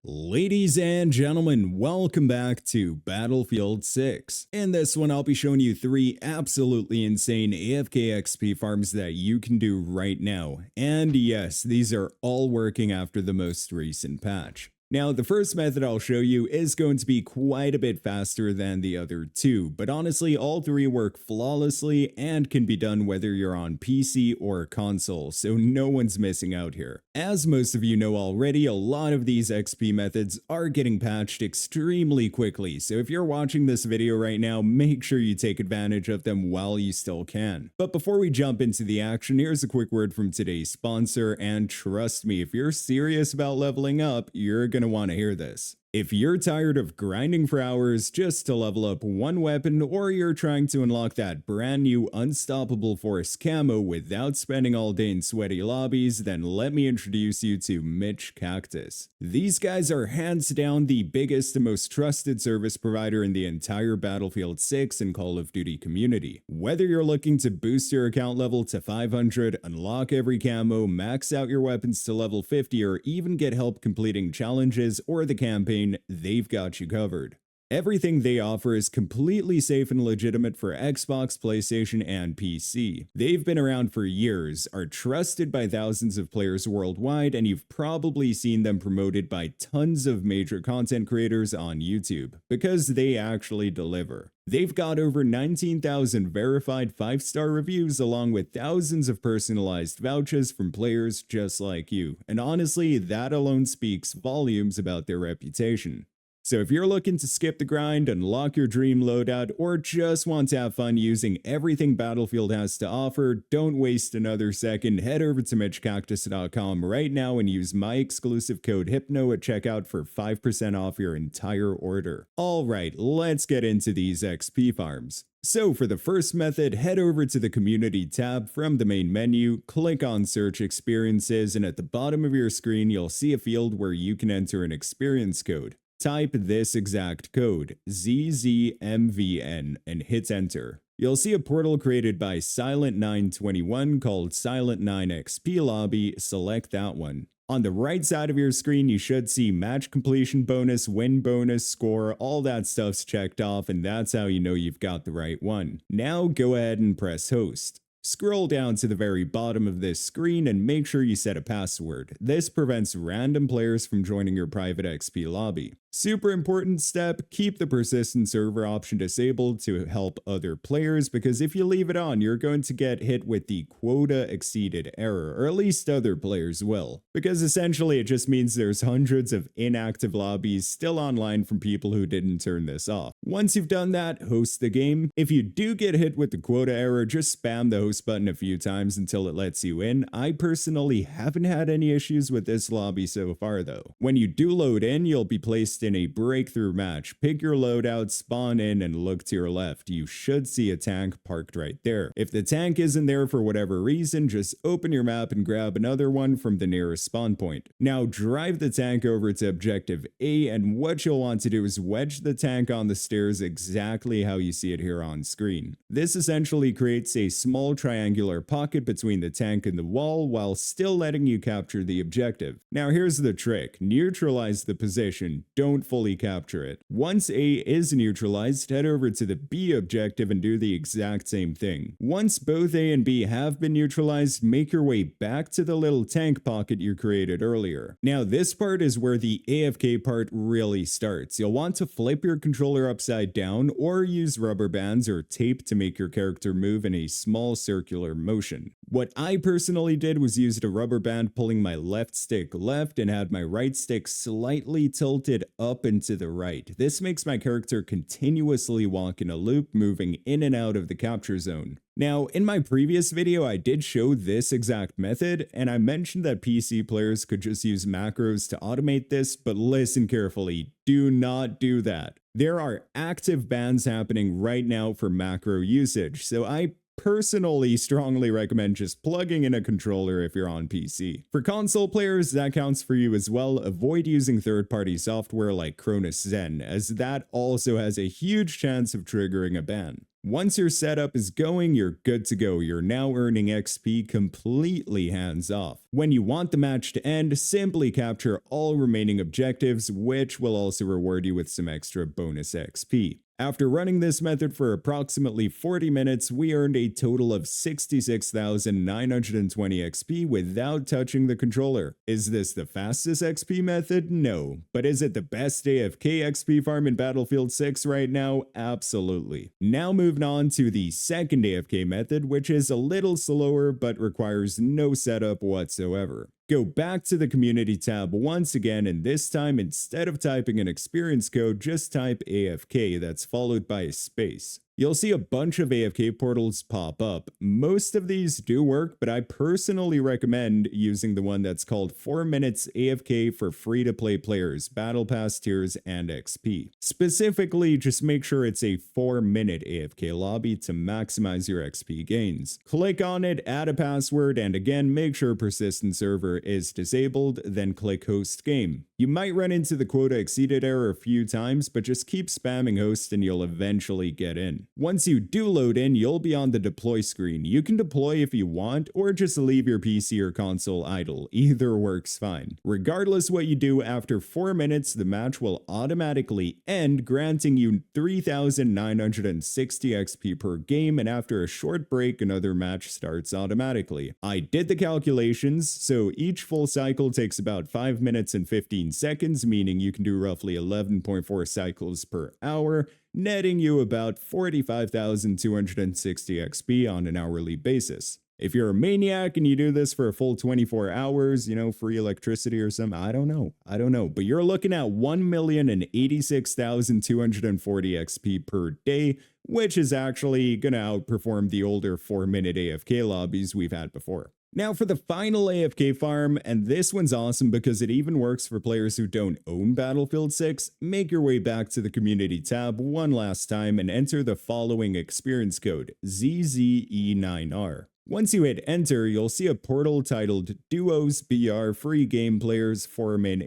Ladies and gentlemen, welcome back to Battlefield 6. In this one, I'll be showing you 3 absolutely insane AFK XP farms that you can do right now. And yes, these are all working after the most recent patch. Now, the first method I'll show you is going to be quite a bit faster than the other two, but honestly, all 3 work flawlessly and can be done whether you're on PC or console, so no one's missing out here. As most of you know already, a lot of these XP methods are getting patched extremely quickly, so if you're watching this video right now, make sure you take advantage of them while you still can. But before we jump into the action, here's a quick word from today's sponsor, and trust me, if you're serious about leveling up, you're gonna want to hear this. If you're tired of grinding for hours just to level up one weapon, or you're trying to unlock that brand new Unstoppable Force camo without spending all day in sweaty lobbies, then let me introduce you to Mitch Cactus. These guys are hands down the biggest and most trusted service provider in the entire Battlefield 6 and Call of Duty community. Whether you're looking to boost your account level to 500, unlock every camo, max out your weapons to level 50, or even get help completing challenges or the campaign, they've got you covered. Everything they offer is completely safe and legitimate for Xbox, PlayStation, and PC. They've been around for years, are trusted by thousands of players worldwide, and you've probably seen them promoted by tons of major content creators on YouTube, because they actually deliver. They've got over 19,000 verified 5-star reviews along with thousands of personalized vouchers from players just like you, and honestly, that alone speaks volumes about their reputation. So if you're looking to skip the grind, unlock your dream loadout, or just want to have fun using everything Battlefield has to offer, don't waste another second. Head over to MitchCactus.com right now and use my exclusive code HYPNO at checkout for 5% off your entire order. Alright, let's get into these XP farms. So for the first method, head over to the Community tab from the main menu, click on Search Experiences, and at the bottom of your screen you'll see a field where you can enter an experience code. Type this exact code, ZZMVN, and hit enter. You'll see a portal created by Silent921 called Silent9XP Lobby. Select that one. On the right side of your screen, you should see match completion bonus, win bonus, score, all that stuff's checked off, and that's how you know you've got the right one. Now go ahead and press host. Scroll down to the very bottom of this screen and make sure you set a password. This prevents random players from joining your private XP lobby. Super important step, keep the persistent server option disabled to help other players, because if you leave it on, you're going to get hit with the quota exceeded error, or at least other players will, because essentially it just means there's hundreds of inactive lobbies still online from people who didn't turn this off. Once you've done that, host the game. If you do get hit with the quota error, just spam the host button a few times until it lets you in. I personally haven't had any issues with this lobby so far though. When you do load in, you'll be placed in a breakthrough match. Pick your loadout, spawn in, and look to your left. You should see a tank parked right there. If the tank isn't there for whatever reason, just open your map and grab another one from the nearest spawn point. Now drive the tank over to objective A, and what you'll want to do is wedge the tank on the stairs exactly how you see it here on screen. This essentially creates a small triangular pocket between the tank and the wall while still letting you capture the objective. Now here's the trick. Neutralize the position. Don't fully capture it. Once A is neutralized, head over to the B objective and do the exact same thing. Once both A and B have been neutralized, make your way back to the little tank pocket you created earlier. Now this part is where the AFK part really starts. You'll want to flip your controller upside down or use rubber bands or tape to make your character move in a small circular motion. What I personally did was used a rubber band pulling my left stick left and had my right stick slightly tilted up and to the right. This makes my character continuously walk in a loop, moving in and out of the capture zone. Now, in my previous video, I did show this exact method, and I mentioned that PC players could just use macros to automate this, but listen carefully, do not do that. There are active bans happening right now for macro usage, so I personally strongly recommend just plugging in a controller if you're on PC. For console players, that counts for you as well. Avoid using third-party software like Cronus Zen, as that also has a huge chance of triggering a ban. Once your setup is going, you're good to go. You're now earning XP completely hands off. When you want the match to end, simply capture all remaining objectives, which will also reward you with some extra bonus XP. After running this method for approximately 40 minutes, we earned a total of 66,920 XP without touching the controller. Is this the fastest XP method? No. But is it the best AFK XP farm in Battlefield 6 right now? Absolutely. Now moving on to the second AFK method, which is a little slower but requires no setup whatsoever. Go back to the community tab once again, and this time instead of typing an experience code, just type AFK that's followed by a space. You'll see a bunch of AFK portals pop up. Most of these do work, but I personally recommend using the one that's called 4 minutes AFK for free-to-play players, Battle Pass tiers, and XP. Specifically, just make sure it's a 4-minute AFK lobby to maximize your XP gains. Click on it, add a password, and again, make sure persistent server is disabled, then click host game. You might run into the quota exceeded error a few times, but just keep spamming host and you'll eventually get in. Once you do load in, you'll be on the deploy screen. You can deploy if you want, or just leave your PC or console idle. Either works fine. Regardless what you do, after 4 minutes, the match will automatically end, granting you 3,960 XP per game, and after a short break, another match starts automatically. I did the calculations, so each full cycle takes about 5 minutes and 15 seconds, meaning you can do roughly 11.4 cycles per hour, netting you about 45,260 XP on an hourly basis. If you're a maniac and you do this for a full 24 hours, free electricity or something, I don't know, but you're looking at 1,086,240 XP per day, which is actually gonna outperform the older 4-minute AFK lobbies we've had before. Now for the final AFK farm, and this one's awesome because it even works for players who don't own Battlefield 6, make your way back to the community tab one last time and enter the following experience code, ZZE9R. Once you hit enter, you'll see a portal titled Duos BR Free Game Players 4-min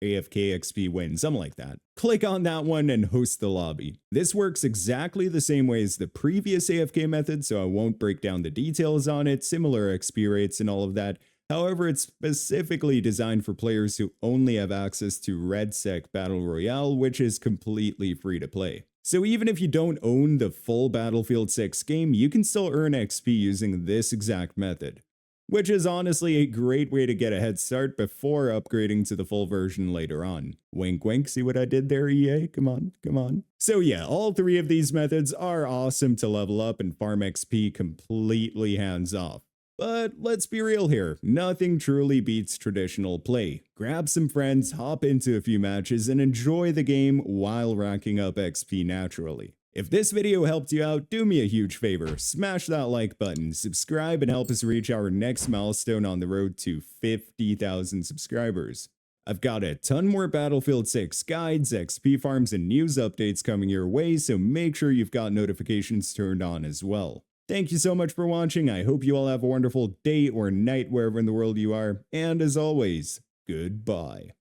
AFK XP Win, something like that. Click on that one and host the lobby. This works exactly the same way as the previous AFK method, so I won't break down the details on it, similar XP rates and all of that. However, it's specifically designed for players who only have access to RedSec Battle Royale, which is completely free to play. So even if you don't own the full Battlefield 6 game, you can still earn XP using this exact method, which is honestly a great way to get a head start before upgrading to the full version later on. Wink wink, see what I did there, EA? Come on. So yeah, all three of these methods are awesome to level up and farm XP completely hands off. But let's be real here, nothing truly beats traditional play. Grab some friends, hop into a few matches, and enjoy the game while racking up XP naturally. If this video helped you out, do me a huge favor, smash that like button, subscribe, and help us reach our next milestone on the road to 50,000 subscribers. I've got a ton more Battlefield 6 guides, XP farms, and news updates coming your way, so make sure you've got notifications turned on as well. Thank you so much for watching. I hope you all have a wonderful day or night wherever in the world you are, and as always, goodbye.